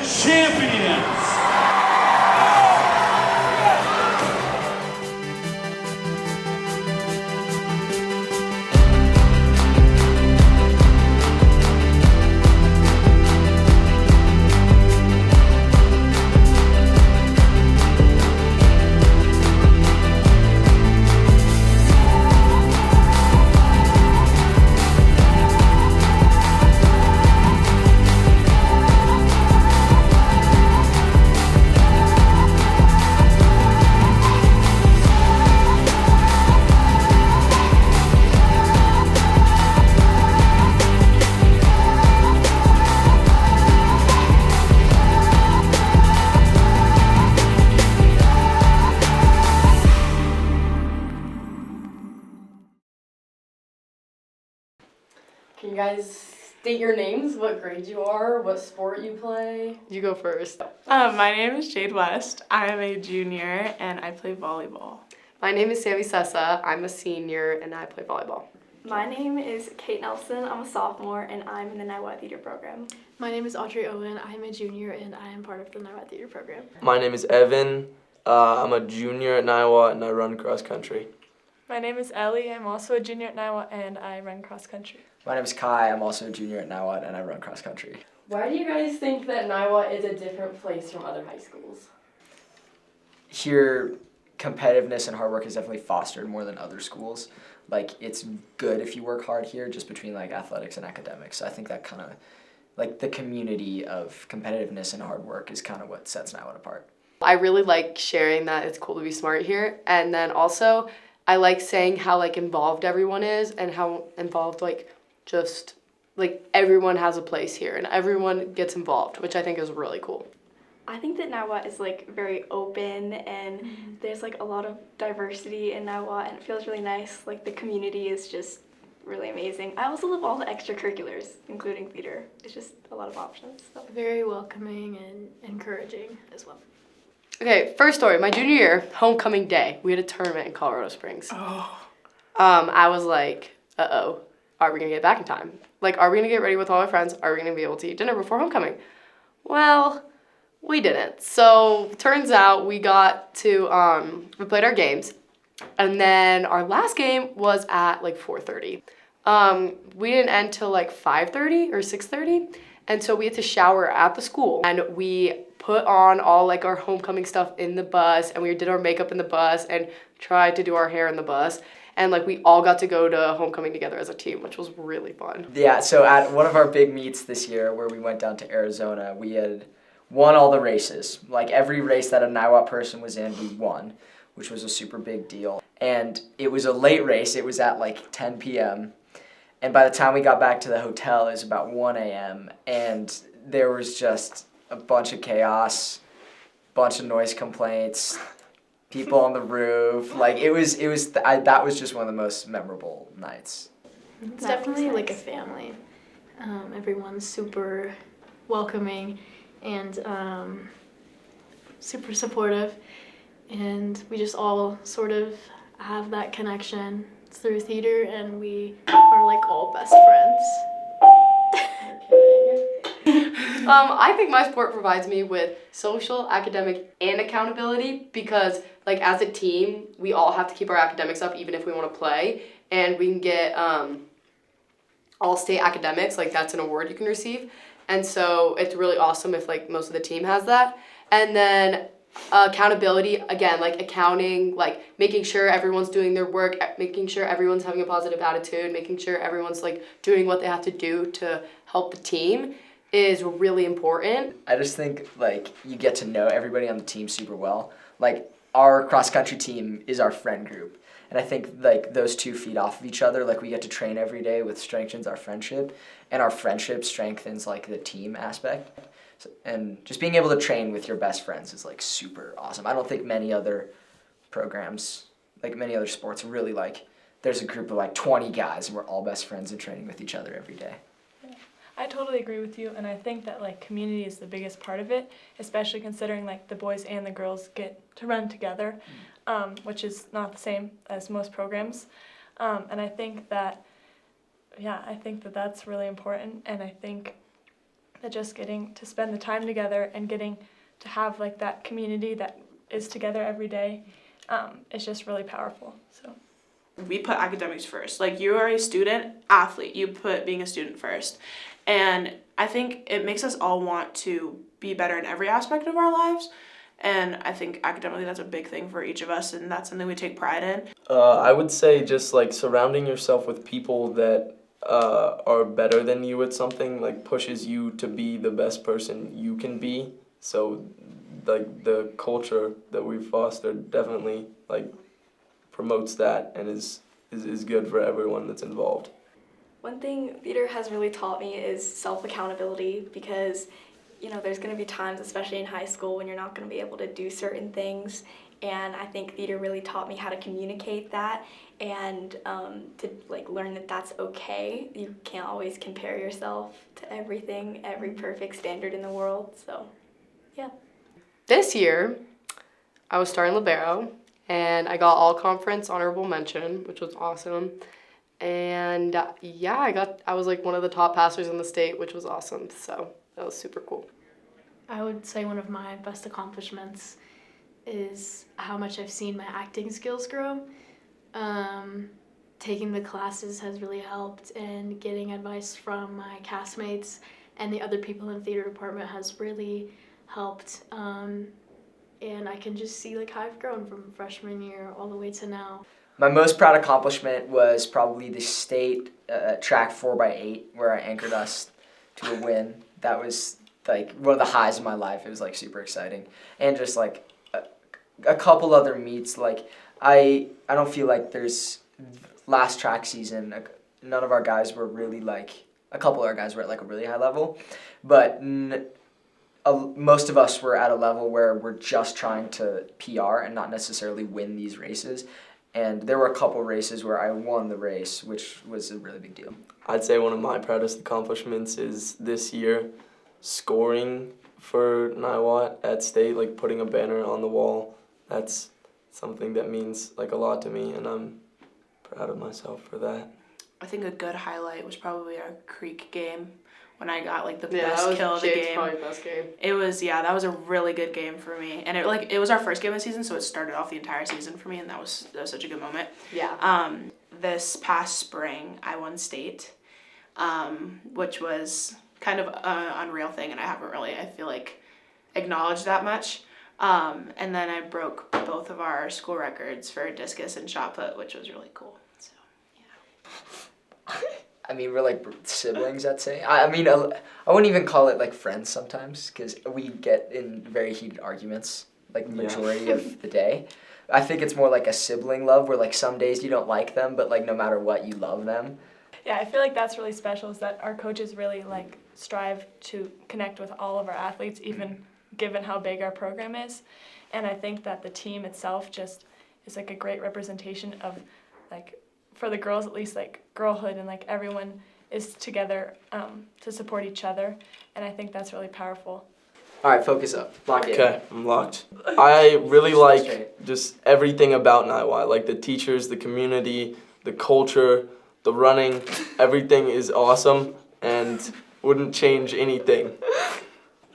champions. Can you guys state your names, what grade you are, what sport you play? You go first. My name is Jade West. I am a junior and I play volleyball. My name is Sammy Sessa. I'm a senior and I play volleyball. My name is Kate Nelson. I'm a sophomore and I'm in the Night Theater program. My name is Audrey Owen. I'm a junior and I am part of the Night Theater program. My name is Evan. I'm a junior at Niwot and I run cross country. My name is Ellie. I'm also a junior at Niwot and I run cross country. My name is Kai. I'm also a junior at Niwot and I run cross country. Why do you guys think that Niwot is a different place from other high schools? Here, competitiveness and hard work is definitely fostered more than other schools. Like, it's good if you work hard here, just between like athletics and academics. So I think that kind of, like, the community of competitiveness and hard work is kind of what sets Niwot apart. I really like sharing that it's cool to be smart here, and then also I like saying how like involved everyone is and how involved like just like everyone has a place here and everyone gets involved, which I think is really cool. I think that Niwot is like very open and there's like a lot of diversity in Niwot and it feels really nice. Like the community is just really amazing. I also love all the extracurriculars, including theater. It's just a lot of options. So. Very welcoming and encouraging as well. Okay, first story. My junior year, homecoming day, we had a tournament in Colorado Springs. I was like, uh-oh, are we going to get back in time? Like, are we going to get ready with all our friends? Are we going to be able to eat dinner before homecoming? Well, we didn't. So, turns out we got to, we played our games, and then our last game was at, like, 4:30. We didn't end till, like, 5:30 or 6:30, and so we had to shower at the school, and we put on all like our homecoming stuff in the bus and we did our makeup in the bus and tried to do our hair in the bus and like we all got to go to homecoming together as a team, which was really fun. Yeah, so at one of our big meets this year where we went down to Arizona, we had won all the races. Like every race that a Niwot person was in, we won, which was a super big deal. And it was a late race. It was at like 10 p.m. And by the time we got back to the hotel, it was about 1 a.m. And there was just a bunch of chaos, bunch of noise complaints, people on the roof. Like that was just one of the most memorable nights. It's definitely like a family. Everyone's super welcoming and super supportive, and we just all sort of have that connection through theater, and we are like all best friends. I think my sport provides me with social, academic, and accountability because, like, as a team, we all have to keep our academics up even if we want to play, and we can get all-state academics, like, that's an award you can receive, and so it's really awesome if, like, most of the team has that. And then accountability, again, like, accounting, like, making sure everyone's doing their work, making sure everyone's having a positive attitude, making sure everyone's, like, doing what they have to do to help the team is really important. I just think, like, you get to know everybody on the team super well. Like, our cross-country team is our friend group. And I think, like, those two feed off of each other. Like, we get to train every day, which strengthens our friendship. And our friendship strengthens, like, the team aspect. So, and just being able to train with your best friends is, like, super awesome. I don't think many other programs, like, many other sports really, like, there's a group of, like, 20 guys and we're all best friends and training with each other every day. I totally agree with you, and I think that like community is the biggest part of it, especially considering like the boys and the girls get to run together, which is not the same as most programs. And I think that, yeah, I think that that's really important, and I think that just getting to spend the time together and getting to have like that community that is together every day is just really powerful. So we put academics first. Like, you are a student athlete, you put being a student first. And I think it makes us all want to be better in every aspect of our lives. And I think academically that's a big thing for each of us, and that's something we take pride in. I would say just like surrounding yourself with people that are better than you at something, like pushes you to be the best person you can be. So like the culture that we've fostered definitely like promotes that and is good for everyone that's involved. One thing theater has really taught me is self-accountability, because there's going to be times, especially in high school, when you're not going to be able to do certain things, and I think theater really taught me how to communicate that and to learn that that's okay. You can't always compare yourself to everything, every perfect standard in the world, so yeah. This year, I was starting libero, and I got all conference honorable mention, which was awesome. And I was like one of the top passers in the state, which was awesome. So that was super cool. I would say one of my best accomplishments is how much I've seen my acting skills grow. Taking the classes has really helped, and getting advice from my castmates and the other people in the theater department has really helped. And I can just see how I've grown from freshman year all the way to now. My most proud accomplishment was probably the state track 4x8, where I anchored us to a win. That was one of the highs of my life. It was super exciting, and just a couple other meets. I don't feel like there's last track season. None of our guys were really a couple of our guys were at a really high level, but most of us were at a level where we're just trying to PR and not necessarily win these races. And there were a couple races where I won the race, which was a really big deal. I'd say one of my proudest accomplishments is this year scoring for Niwot at state, putting a banner on the wall. That's something that means a lot to me, and I'm proud of myself for that. I think a good highlight was probably our Creek game, when I got the best kill of the game. Probably best game. It was that was a really good game for me, and it was our first game of the season, so it started off the entire season for me, and that was such a good moment. Yeah. This past spring I won state, which was kind of an unreal thing, and I haven't really acknowledged that much. And then I broke both of our school records for discus and shot put, which was really cool. So yeah. I mean, we're siblings, I'd say. I wouldn't even call it friends sometimes, because we get in very heated arguments majority of the day. I think it's more a sibling love, where some days you don't like them, but no matter what, you love them. Yeah, I feel that's really special, is that our coaches really strive to connect with all of our athletes, even given how big our program is. And I think that the team itself just is a great representation of for the girls at least girlhood, and everyone is together to support each other, and I think that's really powerful. All right, focus up. Lock in. Okay, I'm locked. I really like just everything about Niwot, the teachers, the community, the culture, the running. Everything is awesome and wouldn't change anything.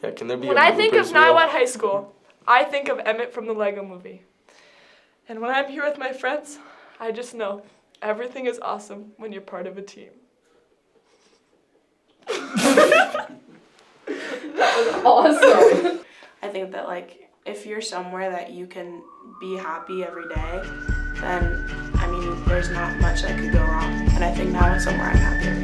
Yeah, can there be When I think of Niwot High School, I think of Emmett from the Lego Movie. And when I'm here with my friends, I just know everything is awesome when you're part of a team. That was awesome. I think that if you're somewhere that you can be happy every day, then there's not much that could go wrong. And I think now it's somewhere I'm happy every day.